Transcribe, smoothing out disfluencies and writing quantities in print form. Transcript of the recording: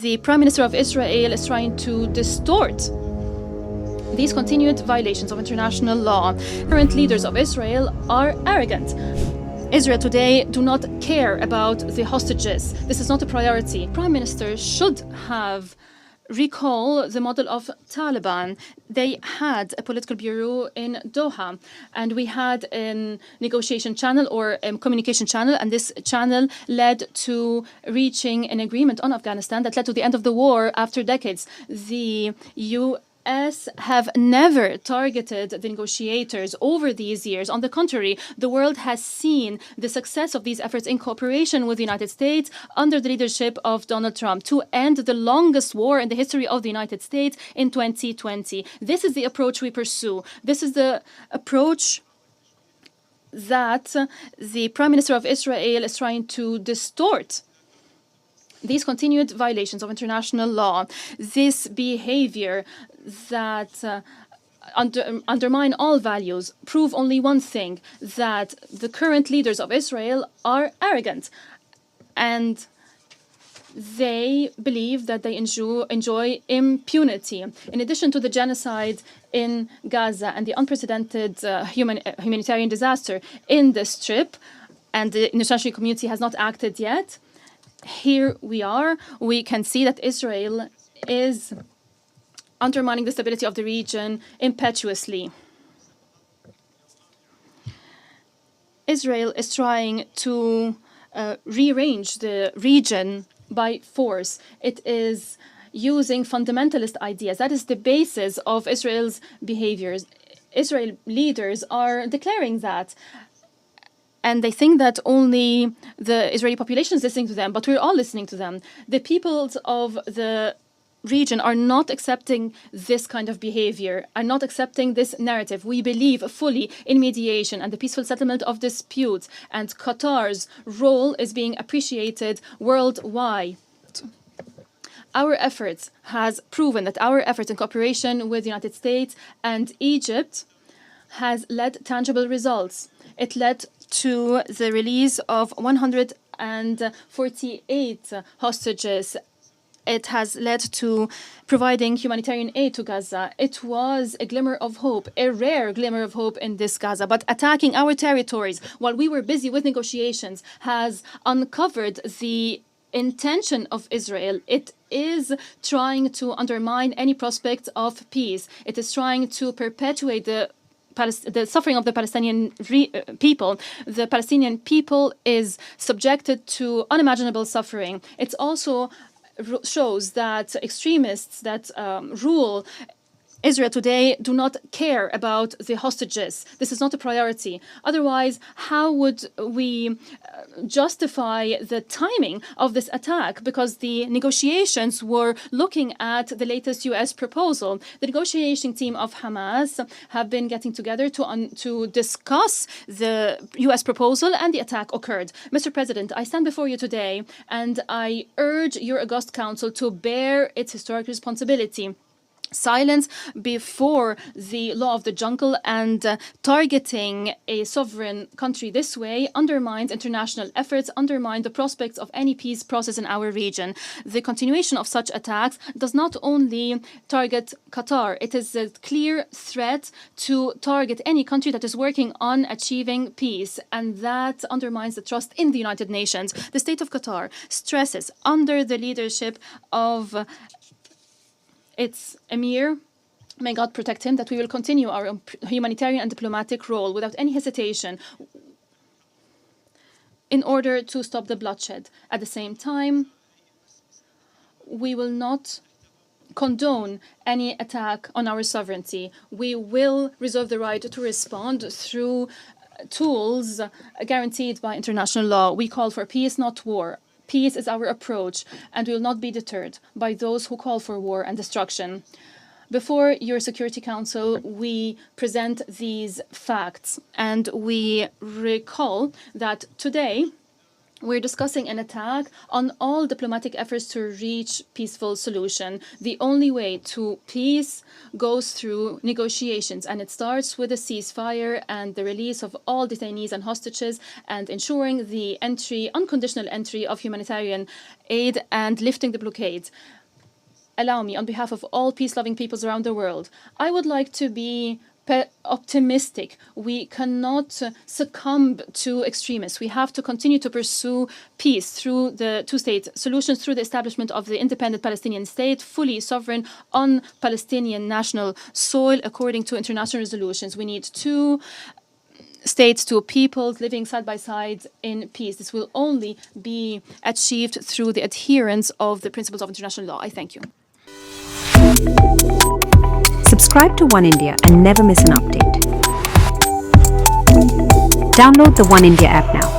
The Prime Minister of Israel is trying to distort these continued violations of international law. Current leaders of Israel are arrogant. Israel today do not care about the hostages. This is not a priority. Prime Minister should have recall the model of Taliban. They had a political bureau in Doha, and we had a negotiation channel or a communication channel, and this channel led to reaching an agreement on Afghanistan that led to the end of the war after decades. The US have never targeted the negotiators over these years. On the contrary, the world has seen the success of these efforts in cooperation with the United States under the leadership of Donald Trump to end the longest war in the history of the United States in 2020. This is the approach we pursue. This is the approach that the Prime Minister of Israel is trying to distort these continued violations of international law, this behavior that undermine all values, prove only one thing, that the current leaders of Israel are arrogant. And they believe that they enjoy impunity. In addition to the genocide in Gaza and the unprecedented humanitarian disaster in the Strip, and the international community has not acted yet, here we are. We can see that Israel is undermining the stability of the region impetuously. Israel is trying to rearrange the region by force. It is using fundamentalist ideas. That is the basis of Israel's behaviors. Israel leaders are declaring that. And they think that only the Israeli population is listening to them, but we're all listening to them. The peoples of the region are not accepting this kind of behavior, are not accepting this narrative. We believe fully in mediation and the peaceful settlement of disputes, and Qatar's role is being appreciated worldwide. Our efforts has proven that our efforts in cooperation with the United States and Egypt has led tangible results. It led to the release of 148 hostages. It has led to providing humanitarian aid to Gaza. It was a glimmer of hope, a rare glimmer of hope in this Gaza. But attacking our territories while we were busy with negotiations has uncovered the intention of Israel. It is trying to undermine any prospect of peace. It is trying to perpetuate the suffering of the Palestinian people. The Palestinian people is subjected to unimaginable suffering. It also shows that extremists that rule Israel today do not care about the hostages. This is not a priority. Otherwise, how would we justify the timing of this attack? Because the negotiations were looking at the latest US proposal. The negotiating team of Hamas have been getting together to discuss the US proposal, and the attack occurred. Mr. President, I stand before you today and I urge your august council to bear its historic responsibility. Silence before the law of the jungle and targeting a sovereign country this way undermines international efforts, undermines the prospects of any peace process in our region. The continuation of such attacks does not only target Qatar, it is a clear threat to target any country that is working on achieving peace, and that undermines the trust in the United Nations. The state of Qatar stresses, under the leadership of its emir, may God protect him, that we will continue our humanitarian and diplomatic role without any hesitation in order to stop the bloodshed. At the same time, we will not condone any attack on our sovereignty. We will reserve the right to respond through tools guaranteed by international law. We call for peace, not war. Peace is our approach, and we will not be deterred by those who call for war and destruction. Before your Security Council, we present these facts, and we recall that today We're discussing an attack on all diplomatic efforts to reach peaceful solution. The only way to peace goes through negotiations, and it starts with a ceasefire and the release of all detainees and hostages, and ensuring the unconditional entry of humanitarian aid, and lifting the blockade. Allow me, on behalf of all peace-loving peoples around the world, I would like to be optimistic. We cannot succumb to extremists. We have to continue to pursue peace through the two-state solutions, through the establishment of the independent Palestinian state, fully sovereign on Palestinian national soil, according to international resolutions. We need two states, two peoples living side by side in peace. This will only be achieved through the adherence of the principles of international law. I thank you. Subscribe to One India and never miss an update. Download the One India app now.